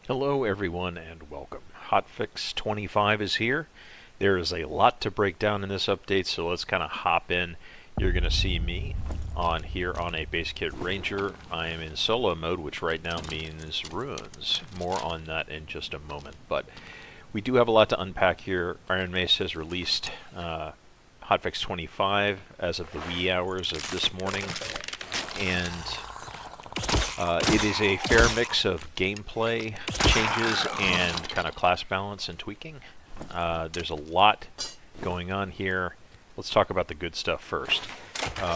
Hello everyone and welcome. Hotfix 25 is here. There is a lot to break down in this update, so let's kind of hop in. You're going to see me on here on a base kit ranger. I am in solo mode, which right now means ruins. More on that in just a moment, but we do have a lot to unpack here. Iron Mace has released Hotfix 25 as of the wee hours of this morning, and it is a fair mix of gameplay changes and kind of class balance and tweaking. There's a lot going on here. Let's talk about the good stuff first.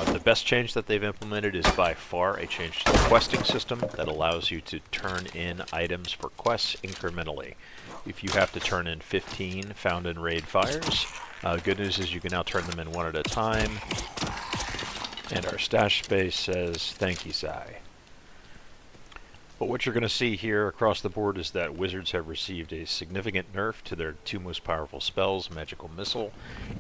The best change that they've implemented is by far a change to the questing system that allows you to turn in items for quests incrementally. If you have to turn in 15 found in raid fires, good news is you can now turn them in one at a time. And our stash space says, thank you, Sai. But what you're going to see here across the board is that wizards have received a significant nerf to their two most powerful spells, Magical Missile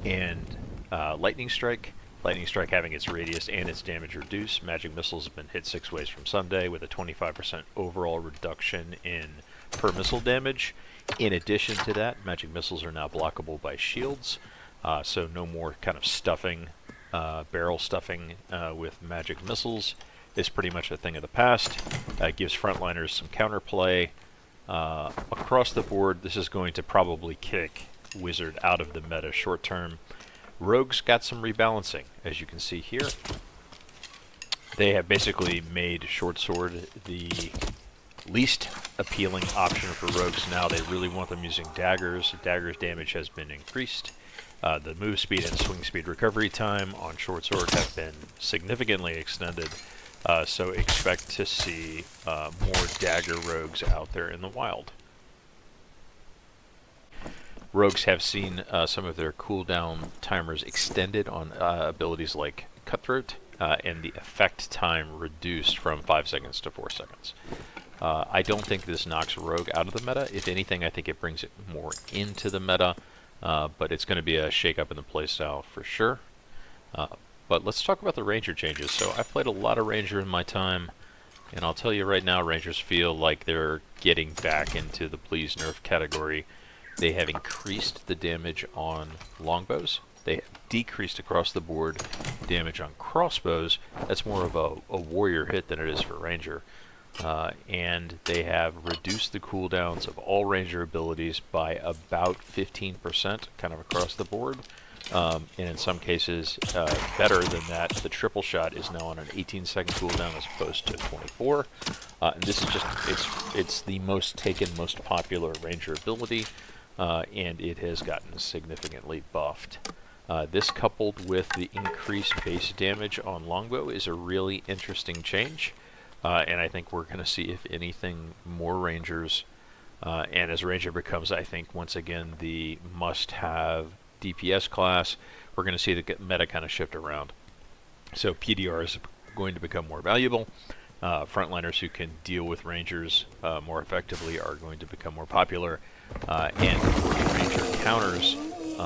and Lightning Strike. Lightning Strike having its radius and its damage reduced. Magic Missiles have been hit 6 ways from Sunday with a 25% overall reduction in per missile damage. In addition to that, Magic Missiles are now blockable by shields, so no more kind of stuffing, barrel stuffing with Magic Missiles. Is pretty much a thing of the past. It gives frontliners some counterplay. Across the board, this is going to probably kick Wizard out of the meta short term. Rogues got some rebalancing, as you can see here. They have basically made Short Sword the least appealing option for rogues now. They really want them using daggers. Daggers damage has been increased. The move speed and swing speed recovery time on Short Sword have been significantly extended. So expect to see more dagger rogues out there in the wild. Rogues have seen some of their cooldown timers extended on abilities like Cutthroat, and the effect time reduced from 5 seconds to 4 seconds. I don't think this knocks Rogue out of the meta. If anything, I think it brings it more into the meta, but it's going to be a shake-up in the playstyle for sure. But let's talk about the Ranger changes. So I've played a lot of Ranger in my time, and I'll tell you right now, Rangers feel like they're getting back into the please nerf category. They have increased the damage on longbows. They have decreased across the board damage on crossbows. That's more of a warrior hit than it is for Ranger. And they have reduced the cooldowns of all Ranger abilities by about 15%, kind of across the board. And in some cases, better than that, the triple shot is now on an 18-second cooldown as opposed to 24. And this is just, it's the most taken, most popular Ranger ability, and it has gotten significantly buffed. This coupled with the increased base damage on longbow is a really interesting change. And I think we're going to see, if anything, more Rangers. And as Ranger becomes, I think, once again, the must-have DPS class, we're going to see the meta kind of shift around. So PDR is going to become more valuable. Frontliners who can deal with Rangers more effectively are going to become more popular. And Ranger counters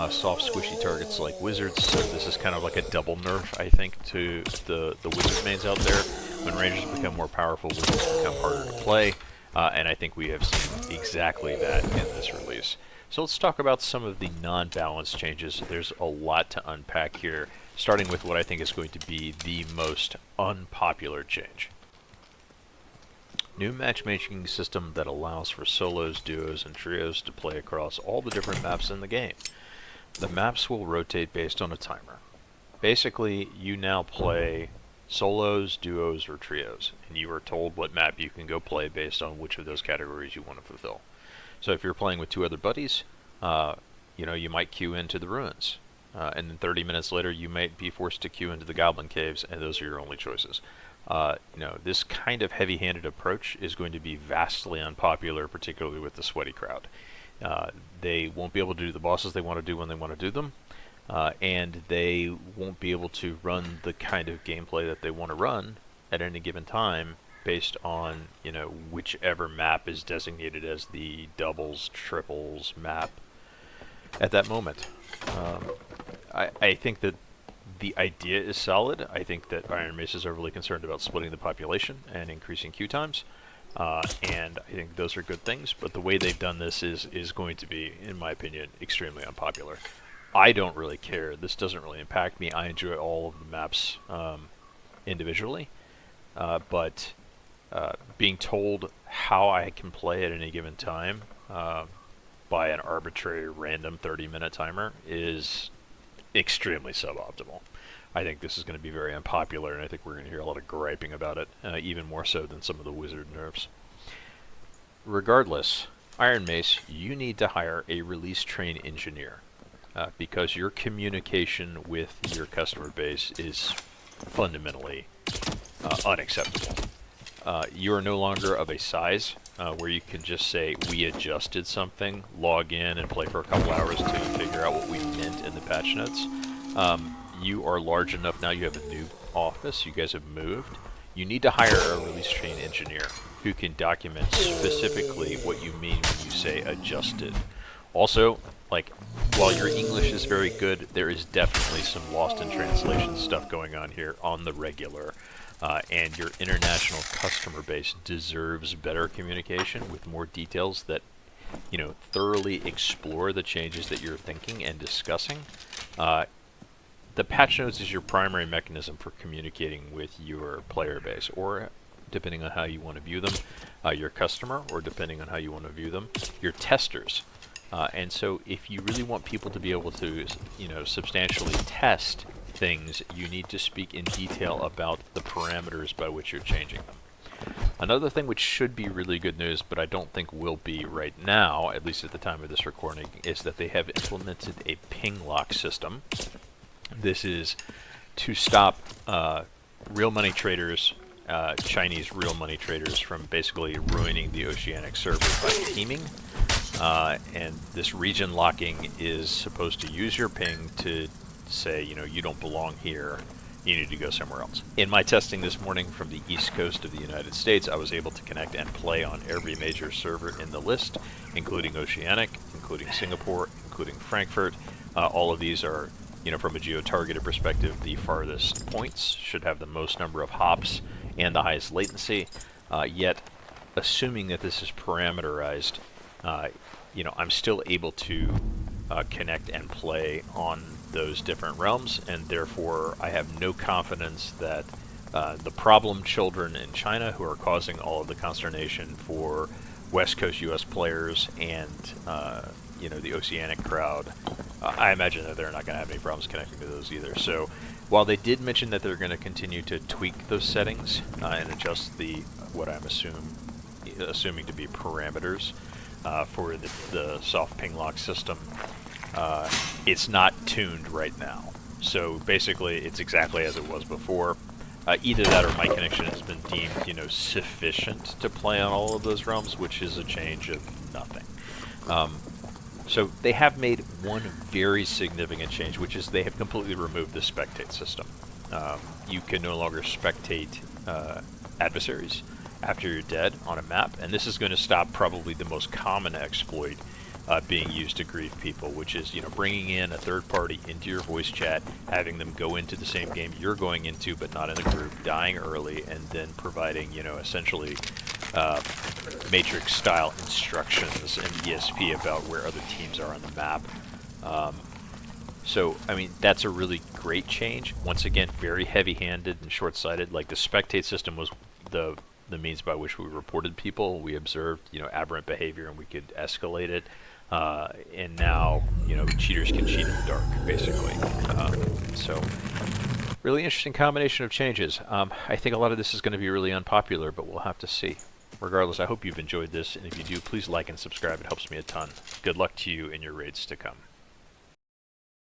soft squishy targets like Wizards, so this is kind of like a double nerf, I think, to the Wizard mains out there. When Rangers become more powerful, Wizards become harder to play, and I think we have seen exactly that in this release. So let's talk about some of the non-balance changes. There's a lot to unpack here, starting with what I think is going to be the most unpopular change. New matchmaking system that allows for solos, duos, and trios to play across all the different maps in the game. The maps will rotate based on a timer. Basically, you now play solos, duos, or trios, and you are told what map you can go play based on which of those categories you want to fulfill. So if you're playing with 2 other buddies, you might queue into the ruins, and then 30 minutes later you might be forced to queue into the Goblin Caves, and those are your only choices. This kind of heavy-handed approach is going to be vastly unpopular, particularly with the sweaty crowd. They won't be able to do the bosses they want to do when they want to do them, and they won't be able to run the kind of gameplay that they want to run at any given time based on, whichever map is designated as the doubles, triples map at that moment. I think that the idea is solid. I think that Iron Mace is overly concerned about splitting the population and increasing queue times. And I think those are good things, but the way they've done this is going to be, in my opinion, extremely unpopular. I don't really care. This doesn't really impact me. I enjoy all of the maps individually, but being told how I can play at any given time by an arbitrary random 30-minute timer is extremely suboptimal. I think this is going to be very unpopular, and I think we're going to hear a lot of griping about it, even more so than some of the wizard nerfs. Regardless, Iron Mace, you need to hire a release train engineer because your communication with your customer base is fundamentally unacceptable. You are no longer of a size where you can just say, we adjusted something, log in and play for a couple hours to figure out what we meant in the patch notes. You are large enough now, you have a new office, you guys have moved. You need to hire a release train engineer who can document specifically what you mean when you say adjusted. Also, like, while your English is very good, there is definitely some lost in translation stuff going on here on the regular. And your international customer base deserves better communication with more details that, you know, thoroughly explore the changes that you're thinking and discussing. The patch notes is your primary mechanism for communicating with your player base, or depending on how you want to view them, your customer, or depending on how you want to view them, your testers. And so if you really want people to be able to, you know, substantially test things, you need to speak in detail about the parameters by which you're changing them. Another thing which should be really good news, but I don't think will be right now, at least at the time of this recording, is that they have implemented a ping lock system. This is to stop real money traders, Chinese real money traders, from basically ruining the oceanic server by teaming. And this region locking is supposed to use your ping to say, you know, you don't belong here, you need to go somewhere else. In my testing this morning from the east coast of the United States, I was able to connect and play on every major server in the list, including Oceanic, including Singapore, including Frankfurt. All of these are, you know, from a geo-targeted perspective, the farthest points, should have the most number of hops and the highest latency. Yet, assuming that this is parameterized, you know, I'm still able to connect and play on those different realms, and therefore I have no confidence that the problem children in China who are causing all of the consternation for West Coast US players and you know, the Oceanic crowd, I imagine that they're not going to have any problems connecting to those either. So while they did mention that they're going to continue to tweak those settings and adjust the, what I'm assuming to be parameters for the soft ping lock system, it's not tuned right now. So basically it's exactly as it was before. Either that or my connection has been deemed, you know, sufficient to play on all of those realms, which is a change of nothing. So they have made one very significant change, which is they have completely removed the spectate system. You can no longer spectate adversaries after you're dead on a map, and this is going to stop probably the most common exploit being used to grief people, which is, you know, bringing in a third party into your voice chat, having them go into the same game you're going into but not in a group, dying early, and then providing, you know, essentially Matrix style instructions and ESP about where other teams are on the map. So I mean, that's a really great change. Once again, very heavy-handed and short-sighted. Like, the spectate system was the means by which we reported people. We observed, you know, aberrant behavior, and we could escalate it. And now, you know, cheaters can cheat in the dark, basically. So, really interesting combination of changes. I think a lot of this is going to be really unpopular, but we'll have to see. Regardless, I hope you've enjoyed this, and if you do, please like and subscribe. It helps me a ton. Good luck to you in your raids to come.